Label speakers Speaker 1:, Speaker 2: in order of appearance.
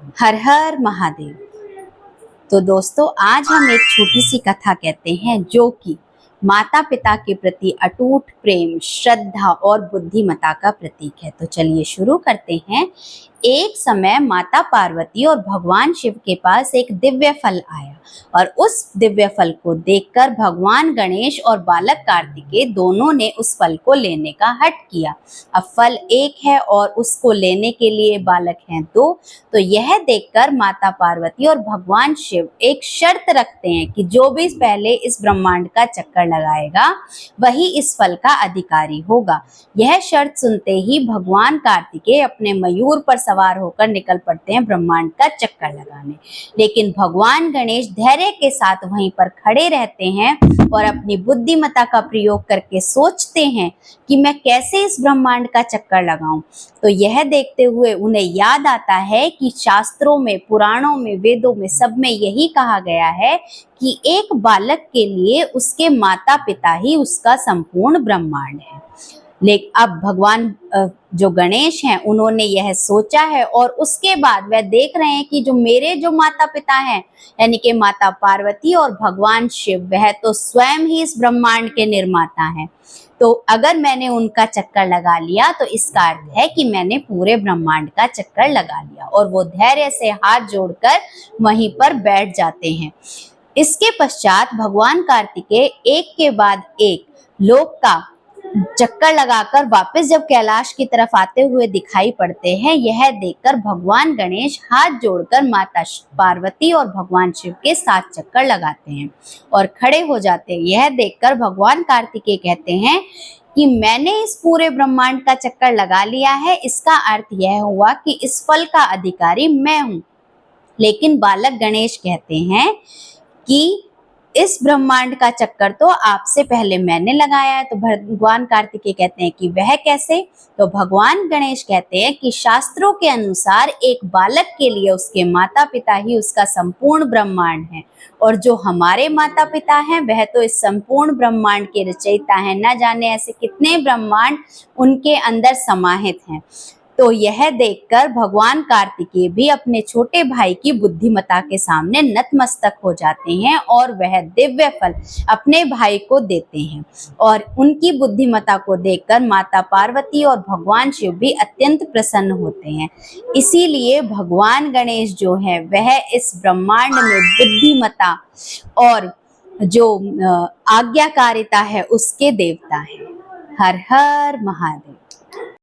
Speaker 1: हर हर महादेव। तो दोस्तों, आज हम एक छोटी सी कथा कहते हैं जो कि माता पिता के प्रति अटूट प्रेम, श्रद्धा और बुद्धिमता का प्रतीक है। तो चलिए शुरू करते हैं। एक समय माता पार्वती और भगवान शिव के पास एक दिव्य फल आया और उस दिव्य फल को देखकर भगवान गणेश और बालक कार्तिकेय दोनों ने उस फल को लेने का हठ किया। अब फल एक है और उसको लेने के लिए बालक हैं दो। तो यह देखकर माता पार्वती और भगवान शिव एक शर्त रखते हैं कि जो भी पहले इस ब्रह्मांड का चक्कर लगाएगा वही इस फल का अधिकारी होगा। यह शर्त सुनते ही भगवान कार्तिकेय अपने मयूर पर सवार होकर निकल पड़ते हैं ब्रह्मांड का चक्कर लगाने। लेकिन भगवान गणेश धैर्य के साथ वहीं पर खड़े रहते हैं और अपनी बुद्धिमता का प्रयोग करके सोचते हैं कि मैं कैसे इस ब्रह्मांड का चक्कर लगाऊं। तो यह देखते हुए उन्हें याद आता है कि शास्त्रों में, पुराणों में, वेदों में, सब में यही कहा गया है कि एक बालक के लिए उसके माता पिता ही उसका संपूर्ण ब्रह्मांड है। लेकिन अब भगवान जो गणेश हैं उन्होंने यह सोचा है और उसके बाद वह देख रहे हैं कि जो मेरे जो माता पिता हैं यानी कि माता पार्वती और भगवान शिव, वह तो स्वयं ही इस ब्रह्मांड के निर्माता हैं। तो अगर मैंने उनका चक्कर लगा लिया तो इसका अर्थ है कि मैंने पूरे ब्रह्मांड का चक्कर लगा लिया। और वो धैर्य से हाथ जोड़कर वहीं पर बैठ जाते हैं। इसके पश्चात भगवान कार्तिकेय एक के बाद एक लोक का चक्कर लगाकर वापस जब कैलाश की तरफ आते हुए दिखाई पड़ते हैं, यह देखकर भगवान गणेश हाथ जोड़कर माता पार्वती और भगवान शिव के साथ चक्कर लगाते हैं और खड़े हो जाते हैं। यह देखकर भगवान कार्तिकेय कहते हैं कि मैंने इस पूरे ब्रह्मांड का चक्कर लगा लिया है। इसका अर्थ यह हुआ कि इस फल का अधिकारी मैं हूं। लेकिन बालक गणेश कहते हैं कि इस ब्रह्मांड का चक्कर तो आपसे पहले मैंने लगाया है। तो भगवान कार्तिकेय कहते हैं कि वह कैसे? तो भगवान गणेश कहते हैं कि शास्त्रों के अनुसार एक बालक के लिए उसके माता पिता ही उसका संपूर्ण ब्रह्मांड है और जो हमारे माता पिता हैं वह तो इस संपूर्ण ब्रह्मांड के रचयिता हैं। न जाने ऐसे कितने ब्रह्मांड उनके अंदर समाहित हैं। तो यह देखकर भगवान कार्तिकेय भी अपने छोटे भाई की बुद्धिमता के सामने नतमस्तक हो जाते हैं और वह दिव्य फल अपने भाई को देते हैं। और उनकी बुद्धिमता को देखकर माता पार्वती और भगवान शिव भी अत्यंत प्रसन्न होते हैं। इसीलिए भगवान गणेश जो है वह इस ब्रह्मांड में बुद्धिमता और जो आज्ञाकारिता है उसके देवता हैं। हर हर महादेव।